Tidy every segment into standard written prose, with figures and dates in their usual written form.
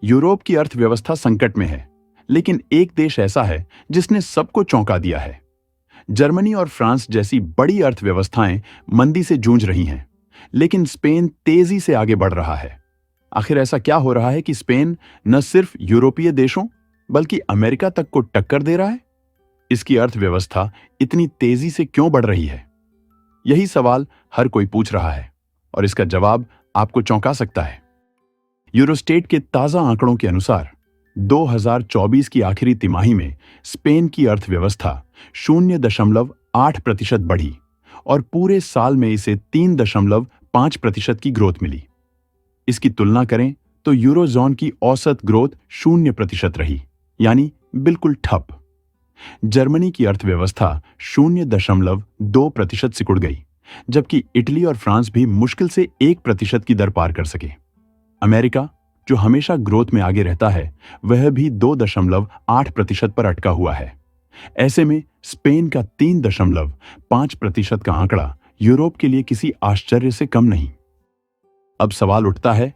Europe की अर्थव्यवस्था संकट में है, लेकिन एक देश ऐसा है जिसने सबको चौंका दिया है। जर्मनी और फ्रांस जैसी बड़ी अर्थव्यवस्थाएं मंदी से जूझ रही हैं, लेकिन स्पेन तेजी से आगे बढ़ रहा है। आखिर ऐसा क्या हो रहा है कि स्पेन न सिर्फ यूरोपीय देशों बल्कि अमेरिका तक को टक्कर दे रहा है? इसकी अर्थव्यवस्था इतनी तेजी से क्यों बढ़ रही है? यही सवाल हर कोई पूछ रहा है और इसका जवाब आपको चौंका सकता है। यूरोस्टेट के ताजा आंकड़ों के अनुसार 2024 की आखिरी तिमाही में स्पेन की अर्थव्यवस्था 0.8% बढ़ी और पूरे साल में इसे 3.5% की ग्रोथ मिली। इसकी तुलना करें तो यूरोजोन की औसत ग्रोथ 0% रही, यानी बिल्कुल ठप। जर्मनी की अर्थव्यवस्था 0.2% सिकुड़ गई, जबकि इटली और फ्रांस भी मुश्किल से 1% की दर पार कर सके। अमेरिका, जो हमेशा ग्रोथ में आगे रहता है, वह भी 2.8% पर अटका हुआ है। ऐसे में स्पेन का 3.5% का आंकड़ा यूरोप के लिए किसी आश्चर्य से कम नहीं। अब सवाल उठता है,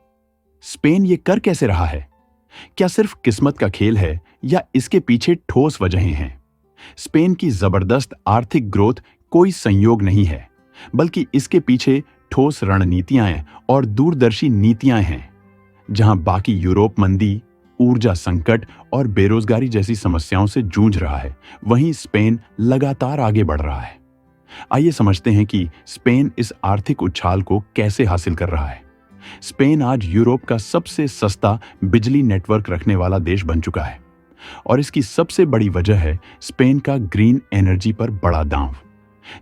स्पेन ये कर कैसे रहा है? क्या सिर्फ किस्मत का खेल है या इसके पीछे ठोस वजहें हैं? स्पेन की जबरदस्त आर्थिक ग्रोथ कोई संयोग नहीं है, बल्कि इसके पीछे ठोस रणनीतियां और दूरदर्शी नीतियां हैं। जहां बाकी यूरोप मंदी, ऊर्जा संकट और बेरोजगारी जैसी समस्याओं से जूझ रहा है, वहीं स्पेन लगातार आगे बढ़ रहा है। आइए समझते हैं कि स्पेन इस आर्थिक उछाल को कैसे हासिल कर रहा है। स्पेन आज यूरोप का सबसे सस्ता बिजली नेटवर्क रखने वाला देश बन चुका है और इसकी सबसे बड़ी वजह है स्पेन का ग्रीन एनर्जी पर बड़ा दांव।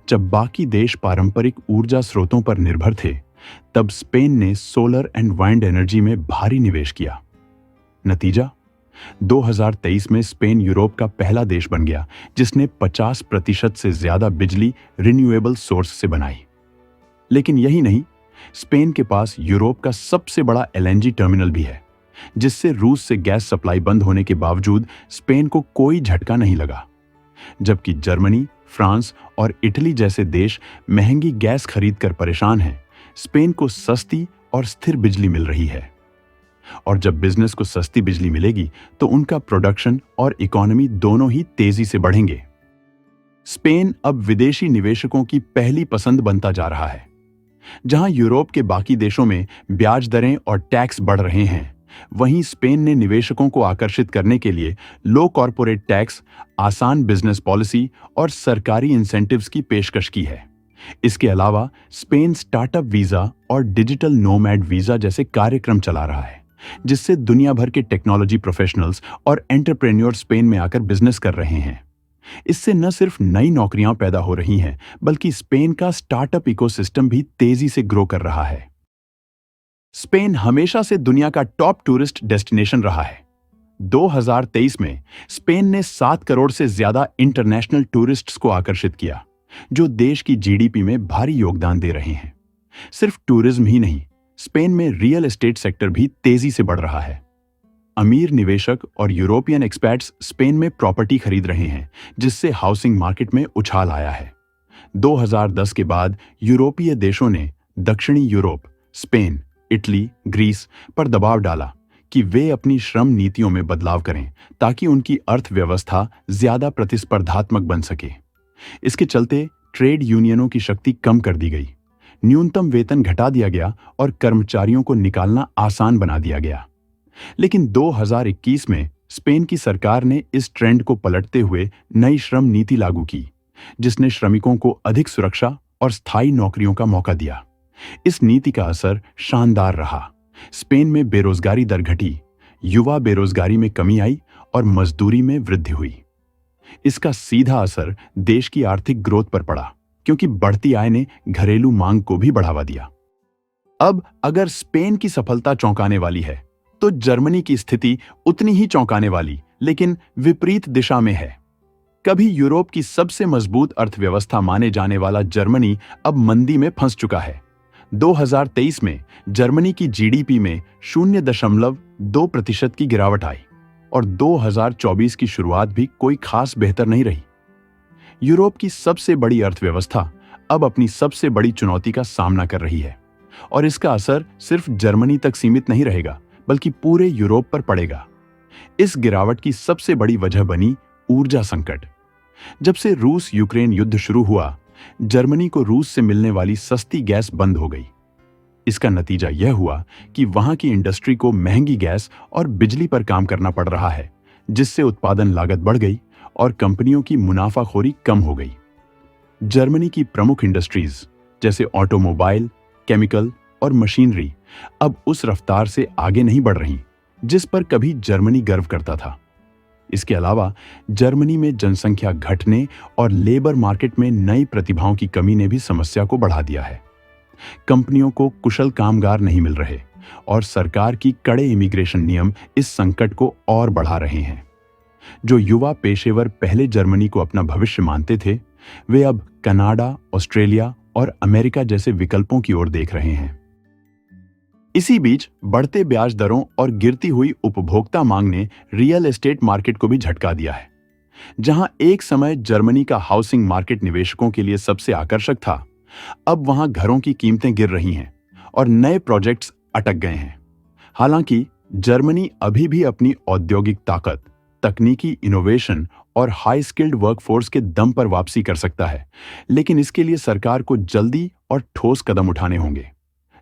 जब बाकी देश पारंपरिक ऊर्जा स्रोतों पर निर्भर थे, तब स्पेन ने सोलर एंड वाइंड एनर्जी में भारी निवेश किया। नतीजा, 2023 में स्पेन यूरोप का पहला देश बन गया जिसने 50% से ज्यादा बिजली रिन्यूएबल सोर्स से बनाई। लेकिन यही नहीं, स्पेन के पास यूरोप का सबसे बड़ा एलएनजी टर्मिनल भी है, जिससे रूस से गैस सप्लाई बंद होने के बावजूद स्पेन को कोई झटका नहीं लगा। जबकि जर्मनी, फ्रांस और इटली जैसे देश महंगी गैस खरीद कर परेशान हैं, स्पेन को सस्ती और स्थिर बिजली मिल रही है। और जब बिजनेस को सस्ती बिजली मिलेगी तो उनका प्रोडक्शन और इकोनॉमी दोनों ही तेजी से बढ़ेंगे। स्पेन अब विदेशी निवेशकों की पहली पसंद बनता जा रहा है। जहां यूरोप के बाकी देशों में ब्याज दरें और टैक्स बढ़ रहे हैं, वहीं स्पेन ने निवेशकों को आकर्षित करने के लिए लो कॉर्पोरेट टैक्स, आसान बिजनेस पॉलिसी और सरकारी इंसेंटिव्स की पेशकश की है। इसके अलावा स्पेन स्टार्टअप वीजा और डिजिटल नोमैड वीजा जैसे कार्यक्रम चला रहा है, जिससे दुनिया भर के टेक्नोलॉजी प्रोफेशनल्स और एंटरप्रेन्योर स्पेन में आकर बिजनेस कर रहे हैं। इससे न सिर्फ नई नौकरियां पैदा हो रही हैं, बल्कि स्पेन का स्टार्टअप इकोसिस्टम भी तेजी से ग्रो कर रहा है। स्पेन हमेशा से दुनिया का टॉप टूरिस्ट डेस्टिनेशन रहा है। 2023 में स्पेन ने 7 करोड़ से ज्यादा इंटरनेशनल टूरिस्ट्स को आकर्षित किया, जो देश की जीडीपी में भारी योगदान दे रहे हैं। सिर्फ टूरिज्म ही नहीं, स्पेन में रियल एस्टेट सेक्टर भी तेजी से बढ़ रहा है। अमीर निवेशक और यूरोपियन एक्सपर्ट्स स्पेन में प्रॉपर्टी खरीद रहे हैं, जिससे हाउसिंग मार्केट में उछाल आया है। 2010 के बाद यूरोपीय देशों ने दक्षिणी यूरोप, स्पेन, इटली, ग्रीस पर दबाव डाला कि वे अपनी श्रम नीतियों में बदलाव करें ताकि उनकी अर्थव्यवस्था ज्यादा प्रतिस्पर्धात्मक बन सके। इसके चलते ट्रेड यूनियनों की शक्ति कम कर दी गई, न्यूनतम वेतन घटा दिया गया और कर्मचारियों को निकालना आसान बना दिया गया। लेकिन 2021 में स्पेन की सरकार ने इस ट्रेंड को पलटते हुए नई श्रम नीति लागू की, जिसने श्रमिकों को अधिक सुरक्षा और स्थायी नौकरियों का मौका दिया। इस नीति का असर शानदार रहा। स्पेन में बेरोजगारी दर घटी, युवा बेरोजगारी में कमी आई और मजदूरी में वृद्धि हुई। इसका सीधा असर देश की आर्थिक ग्रोथ पर पड़ा, क्योंकि बढ़ती आय ने घरेलू मांग को भी बढ़ावा दिया। अब अगर स्पेन की सफलता चौंकाने वाली है, तो जर्मनी की स्थिति उतनी ही चौंकाने वाली, लेकिन विपरीत दिशा में है। कभी यूरोप की सबसे मजबूत अर्थव्यवस्था माने जाने वाला जर्मनी अब मंदी में फंस चुका है। 2023 में जर्मनी की जीडीपी में 0.2% की गिरावट आई और 2024 की शुरुआत भी कोई खास बेहतर नहीं रही। यूरोप की सबसे बड़ी अर्थव्यवस्था अब अपनी सबसे बड़ी चुनौती का सामना कर रही है और इसका असर सिर्फ जर्मनी तक सीमित नहीं रहेगा, बल्कि पूरे यूरोप पर पड़ेगा। इस गिरावट की सबसे बड़ी वजह बनी ऊर्जा संकट। जब से रूस यूक्रेन युद्ध शुरू हुआ, जर्मनी को रूस से मिलने वाली सस्ती गैस बंद हो गई। इसका नतीजा यह हुआ कि वहां की इंडस्ट्री को महंगी गैस और बिजली पर काम करना पड़ रहा है, जिससे उत्पादन लागत बढ़ गई और कंपनियों की मुनाफाखोरी कम हो गई। जर्मनी की प्रमुख इंडस्ट्रीज जैसे ऑटोमोबाइल, केमिकल और मशीनरी अब उस रफ्तार से आगे नहीं बढ़ रही जिस पर कभी जर्मनी गर्व करता था। इसके अलावा जर्मनी में जनसंख्या घटने और लेबर मार्केट में नई प्रतिभाओं की कमी ने भी समस्या को बढ़ा दिया है। कंपनियों को कुशल कामगार नहीं मिल रहे और सरकार की कड़े इमिग्रेशन नियम इस संकट को और बढ़ा रहे हैं। जो युवा पेशेवर पहले जर्मनी को अपना भविष्य मानते थे, वे अब कनाडा, ऑस्ट्रेलिया और अमेरिका जैसे विकल्पों की ओर देख रहे हैं। इसी बीच बढ़ते ब्याज दरों और गिरती हुई उपभोक्ता मांग ने रियल एस्टेट मार्केट को भी झटका दिया है। जहां एक समय जर्मनी का हाउसिंग मार्केट निवेशकों के लिए सबसे आकर्षक था, अब वहां घरों की कीमतें गिर रही हैं और नए प्रोजेक्ट्स अटक गए हैं। हालांकि जर्मनी अभी भी अपनी औद्योगिक ताकत, तकनीकी इनोवेशन और हाई स्किल्ड वर्कफोर्स के दम पर वापसी कर सकता है, लेकिन इसके लिए सरकार को जल्दी और ठोस कदम उठाने होंगे।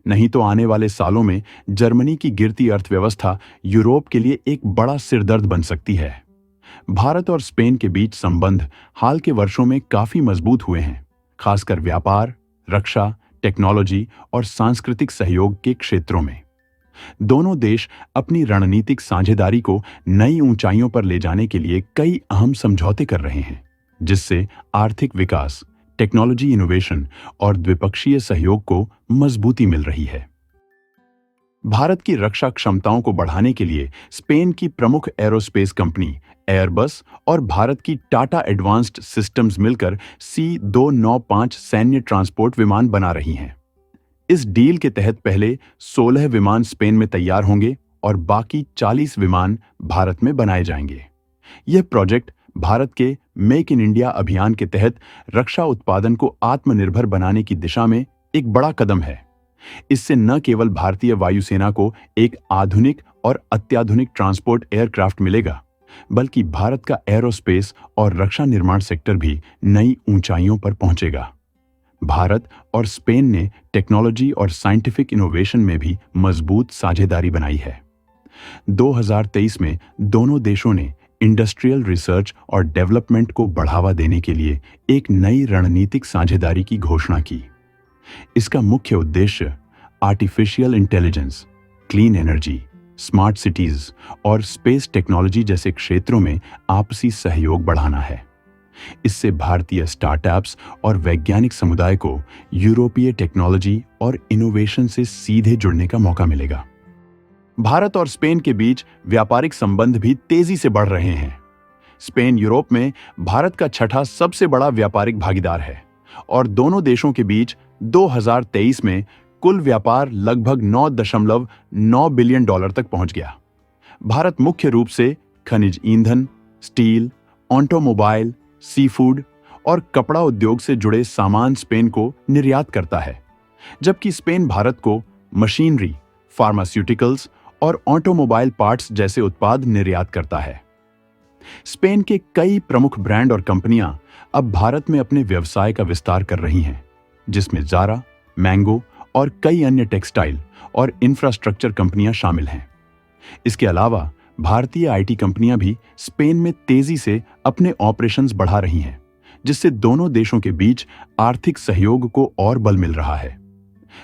नहीं तो आने वाले सालों में जर्मनी की गिरती अर्थव्यवस्था यूरोप के लिए एक बड़ा सिरदर्द बन सकती है। भारत और स्पेन के बीच संबंध हाल के वर्षों में काफी मजबूत हुए हैं, खासकर व्यापार, रक्षा, टेक्नोलॉजी और सांस्कृतिक सहयोग के क्षेत्रों में। दोनों देश अपनी रणनीतिक साझेदारी को नई ऊंचाइयों पर ले जाने के लिए कई अहम समझौते कर रहे हैं, जिससे आर्थिक विकास, टेक्नोलॉजी इनोवेशन और द्विपक्षीय सहयोग को मजबूती मिल रही है। भारत की रक्षा क्षमताओं को बढ़ाने के लिए स्पेन की प्रमुख एरोस्पेस कंपनी एयरबस और भारत की टाटा एडवांस्ड सिस्टम्स मिलकर C295 सैन्य ट्रांसपोर्ट विमान बना रही हैं। इस डील के तहत पहले 16 विमान स्पेन में तैयार होंगे और बाकी 40 विमान भारत में बनाए जाएंगे। यह प्रोजेक्ट भारत के मेक इन इंडिया अभियान के तहत रक्षा उत्पादन को आत्मनिर्भर बनाने की दिशा में एक बड़ा कदम है। इससे न केवल भारतीय वायुसेना को एक आधुनिक और अत्याधुनिक ट्रांसपोर्ट एयरक्राफ्ट मिलेगा, बल्कि भारत का एरोस्पेस और रक्षा निर्माण सेक्टर भी नई ऊंचाइयों पर पहुंचेगा। भारत और स्पेन ने टेक्नोलॉजी और साइंटिफिक इनोवेशन में भी मजबूत साझेदारी बनाई है। 2023 में दोनों देशों ने इंडस्ट्रियल रिसर्च और डेवलपमेंट को बढ़ावा देने के लिए एक नई रणनीतिक साझेदारी की घोषणा की। इसका मुख्य उद्देश्य artificial intelligence, clean energy, smart cities और स्पेस टेक्नोलॉजी जैसे क्षेत्रों में आपसी सहयोग बढ़ाना है। इससे भारतीय स्टार्टअप्स और वैज्ञानिक समुदाय को यूरोपीय टेक्नोलॉजी और इनोवेशन से सीधे जुड़ने का मौका मिलेगा। भारत और स्पेन के बीच व्यापारिक संबंध भी तेजी से बढ़ रहे हैं। स्पेन यूरोप में भारत का छठा सबसे बड़ा व्यापारिक भागीदार है और दोनों देशों के बीच 2023 में कुल व्यापार लगभग $9.9 बिलियन तक पहुंच गया। भारत मुख्य रूप से खनिज ईंधन, स्टील, ऑटोमोबाइल, सी फूड और कपड़ा उद्योग से जुड़े सामान स्पेन को निर्यात करता है, जबकि स्पेन भारत को मशीनरी, फार्मास्यूटिकल्स और ऑटोमोबाइल पार्ट्स जैसे उत्पाद निर्यात करता है। स्पेन के कई प्रमुख ब्रांड और कंपनियां अब भारत में अपने व्यवसाय का विस्तार कर रही हैं, जिसमें ज़ारा, मैंगो और कई अन्य टेक्सटाइल और इंफ्रास्ट्रक्चर कंपनियां शामिल हैं। इसके अलावा भारतीय आईटी कंपनियां भी स्पेन में तेजी से अपने ऑपरेशंस बढ़ा रही हैं, जिससे दोनों देशों के बीच आर्थिक सहयोग को और बल मिल रहा है।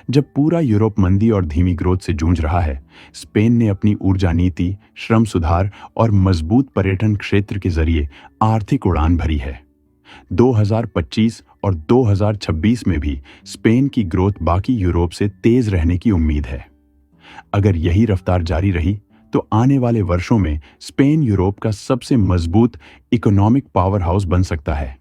जब पूरा यूरोप मंदी और धीमी ग्रोथ से जूझ रहा है, स्पेन ने अपनी ऊर्जा नीति, श्रम सुधार और मजबूत पर्यटन क्षेत्र के जरिए आर्थिक उड़ान भरी है। 2025 और 2026 में भी स्पेन की ग्रोथ बाकी यूरोप से तेज रहने की उम्मीद है। अगर यही रफ्तार जारी रही तो आने वाले वर्षों में स्पेन यूरोप का सबसे मजबूत इकोनॉमिक पावर हाउस बन सकता है।